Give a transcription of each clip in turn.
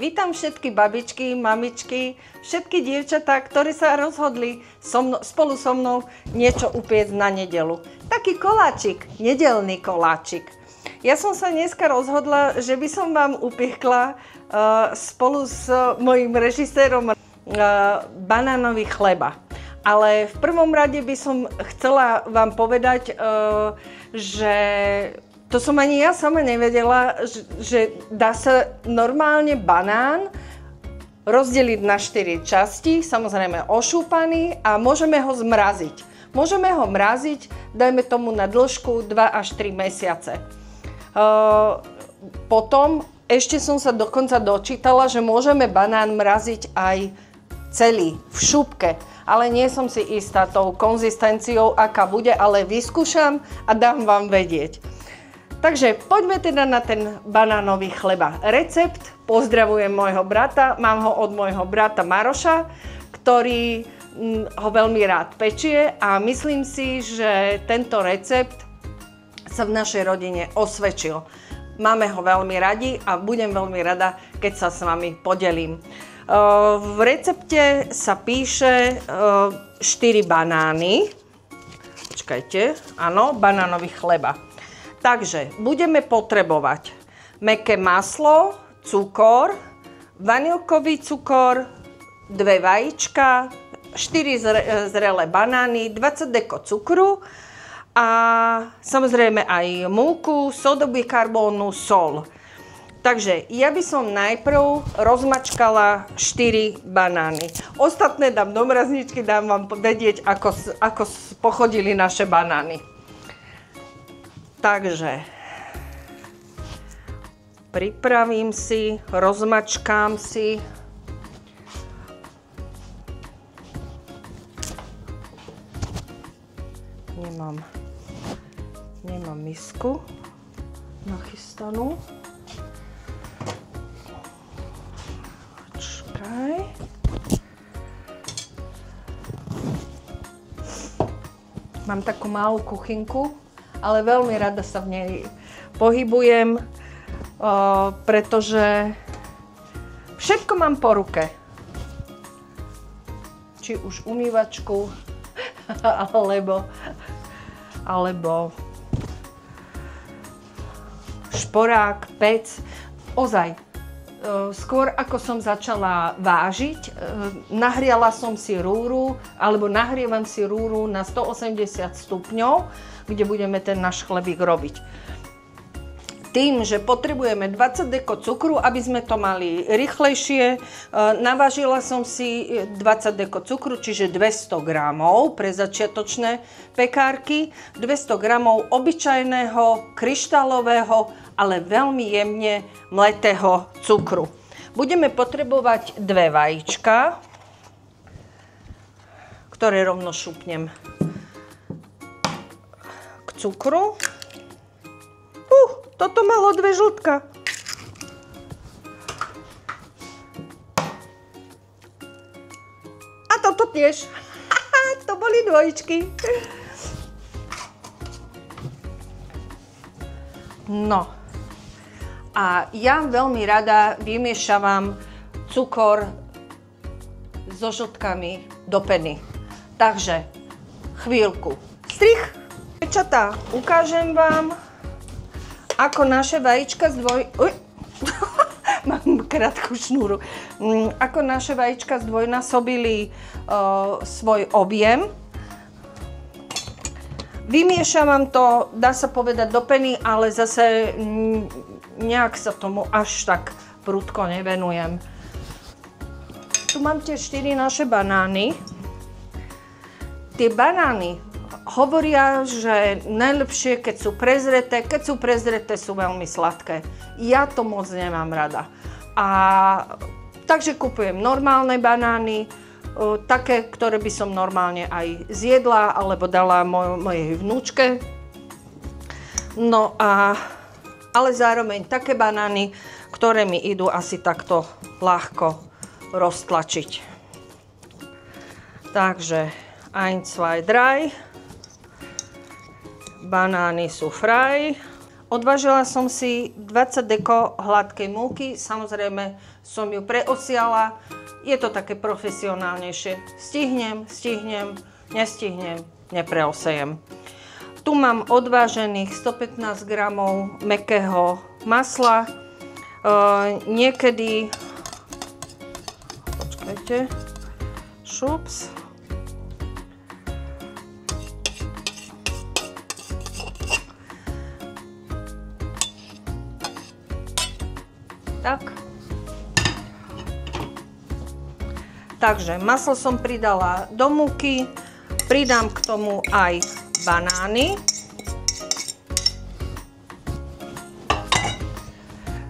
Vítam všetky babičky, mamičky, všetky dievčatá, ktorí sa rozhodli spolu so mnou niečo upiecť na nedeľu. Taký koláčik, nedeľný koláčik. Ja som sa dneska rozhodla, že by som vám upiekla spolu s mojím režisérom banánový chleba. Ale v prvom rade by som chcela vám povedať, že to som ani ja sama nevedela, že dá sa normálne banán rozdeliť na 4 časti, samozrejme ošúpaný, a môžeme ho zmraziť. Môžeme ho mraziť, dajme tomu na dĺžku 2 až 3 mesiace. Potom ešte som sa dokonca dočítala, že môžeme banán mraziť aj celý, v šupke. Ale nie som si istá tou konzistenciou, aká bude, ale vyskúšam a dám vám vedieť. Takže poďme teda na ten banánový chleba. Recept pozdravujem môjho brata, mám ho od môjho brata Maroša, ktorý ho veľmi rád pečie a myslím si, že tento recept sa v našej rodine osvedčil. Máme ho veľmi radi a budem veľmi rada, keď sa s vami podelím. V recepte sa píše 4 banány. Počkajte, áno, banánový chleba. Takže budeme potrebovať mäkké maslo, cukor, vanilkový cukor, 2 vajíčka, 4 zrelé banány, 20 deko cukru a samozrejme aj múku, sodu bikarbónu, sol. Takže ja by som najprv rozmačkala 4 banány. Ostatné dám do mrazničky, dám vám vedieť, ako pochodili naše banány. Takže pripravím si, rozmačkám si. Nemám misku nachystanú. Počkaj. Mám takú malú kuchynku, ale veľmi rada sa v nej pohybujem, pretože všetko mám po ruke. Či už umývačku, alebo šporák, pec. Ozaj, skôr ako som začala vážiť, nahriala som si rúru, alebo nahrievam si rúru na 180 stupňov, kde budeme ten náš chlebík robiť. Tým, že potrebujeme 20 deko cukru, aby sme to mali rýchlejšie, navážila som si 20 deko cukru, čiže 200 gramov pre začiatočné pekárky, 200 gramov obyčajného, kryštálového, ale veľmi jemne mletého cukru. Budeme potrebovať 2 vajíčka, ktoré rovno šupnem k cukru. Toto malo 2 žltka. A toto tiež. To boli 2. No. A ja veľmi rada vymiešavam cukor so žltkami do peny. Takže chvíľku. Strich. Dievčatá, ukážem vám, ako naše vajíčka mám krátku šnúru. Ako naše vajíčka zdvojnásobili svoj objem. Vymiešavam to, dá sa povedať, do peny, ale zase nejak sa tomu až tak prudko nevenujem. Tu mám tie 4 naše banány. Tie banány hovoria, že najlepšie, keď sú prezreté, sú veľmi sladké. Ja to moc nemám rada. Takže kupujem normálne banány, také, ktoré by som normálne aj zjedla, alebo dala mojej vnúčke. No ale zároveň také banány, ktoré mi idú asi takto ľahko roztlačiť. Takže 1, 2, 3. Banány sú fraj. Odvážila som si 20 deko hladkej múky, samozrejme som ju preosiala. Je to také profesionálnejšie. Stihnem, nestihnem, nepreosejem. Tu mám odvážených 115 gramov mäkkého masla. Niekedy... Počkajte. Šups. Tak. Takže maslo som pridala do múky. Pridám k tomu aj banány.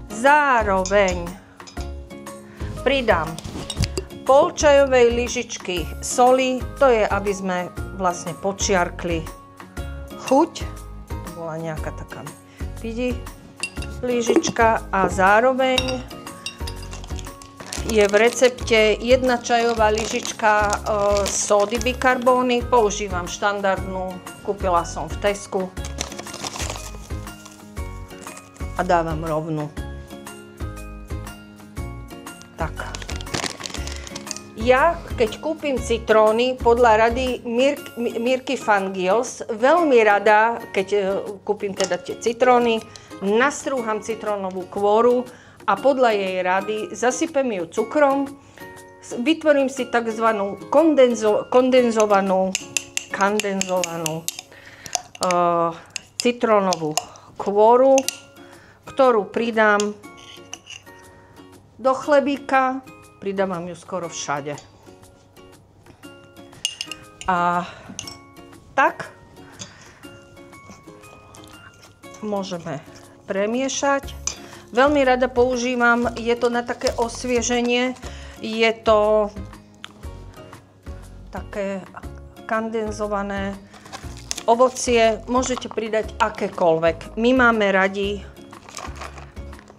Zároveň pridám pol čajovej lyžičky soli. To je, aby sme vlastne počiarkli chuť. To bola nejaká taká lyžička a zároveň je v recepte 1 čajová lyžička sódy bikarbóny. Používam štandardnú, kúpila som v Tesku a dávam rovnú. Tak. Ja, keď kúpim citróny, podľa rady Mirky van Giels, veľmi rada, keď kúpim teda tie citróny, nastrúham citrónovú kôru a podľa jej rady zasypem ju cukrom, vytvorím si tzv. kondenzovanú citrónovú kôru, ktorú pridám do chlebíka, pridávam ju skoro všade. A tak môžeme premiešať. Veľmi rada používam, je to na také osvieženie, je to také kondenzované ovocie, môžete pridať akékoľvek. My máme radi,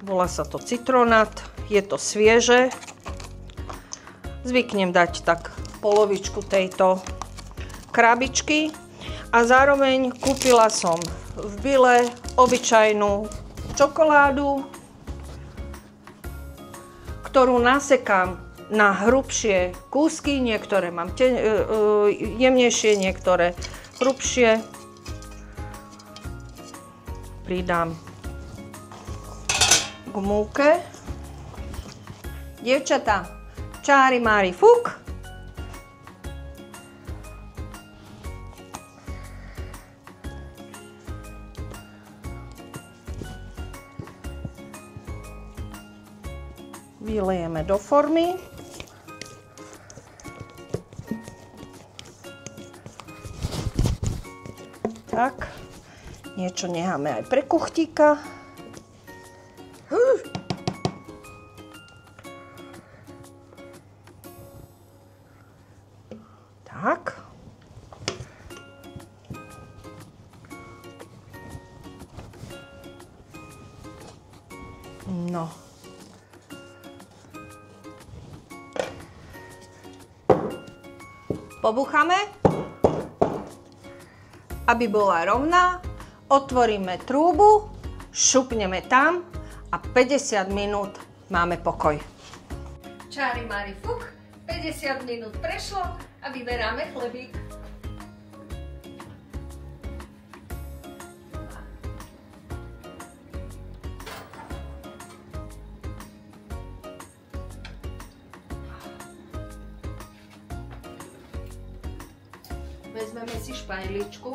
volá sa to citronát, je to svieže. Zvyknem dať tak polovičku tejto krabičky a zároveň kúpila som v Bille obyčajnú čokoládu, ktorú nasekám na hrubšie kúsky, niektoré mám jemnejšie, niektoré hrubšie. Pridám k múke. Dievčatá, čári mári fuk. Vylejeme do formy. Tak, niečo necháme aj pre kuchtíka. Tak. No. Pobúchame, aby bola rovná, otvoríme trúbu, šupneme tam a 50 minút máme pokoj. Čári mári fuk, 50 minút prešlo a vyberáme chlebík. Vezmeme si špajličku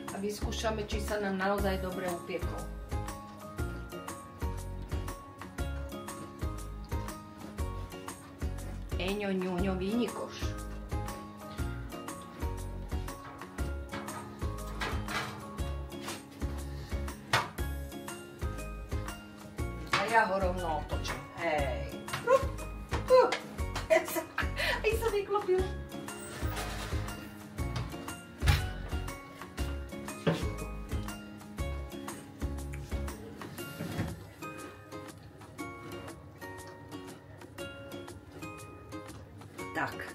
a vyskúšame, či sa nám naozaj dobre upiekol. Eňo, ňuňo, vynikoš. A ja ho rovno otočím. Hej. Aj sa vyklopil. Tak.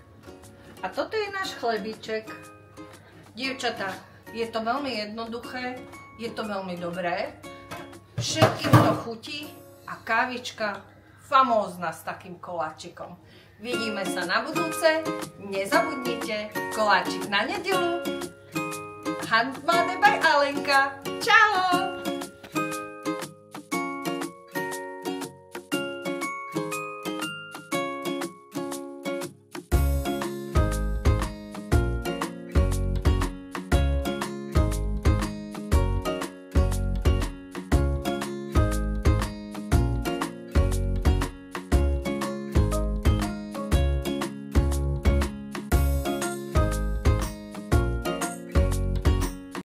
A toto je náš chlebíček. Dievčatá, je to veľmi jednoduché, je to veľmi dobré. Všetkým to chutí a kávička famózna s takým koláčikom. Vidíme sa na budúce. Nezabudnite, koláčik na nedeľu. Handmade by Alenka. Čau!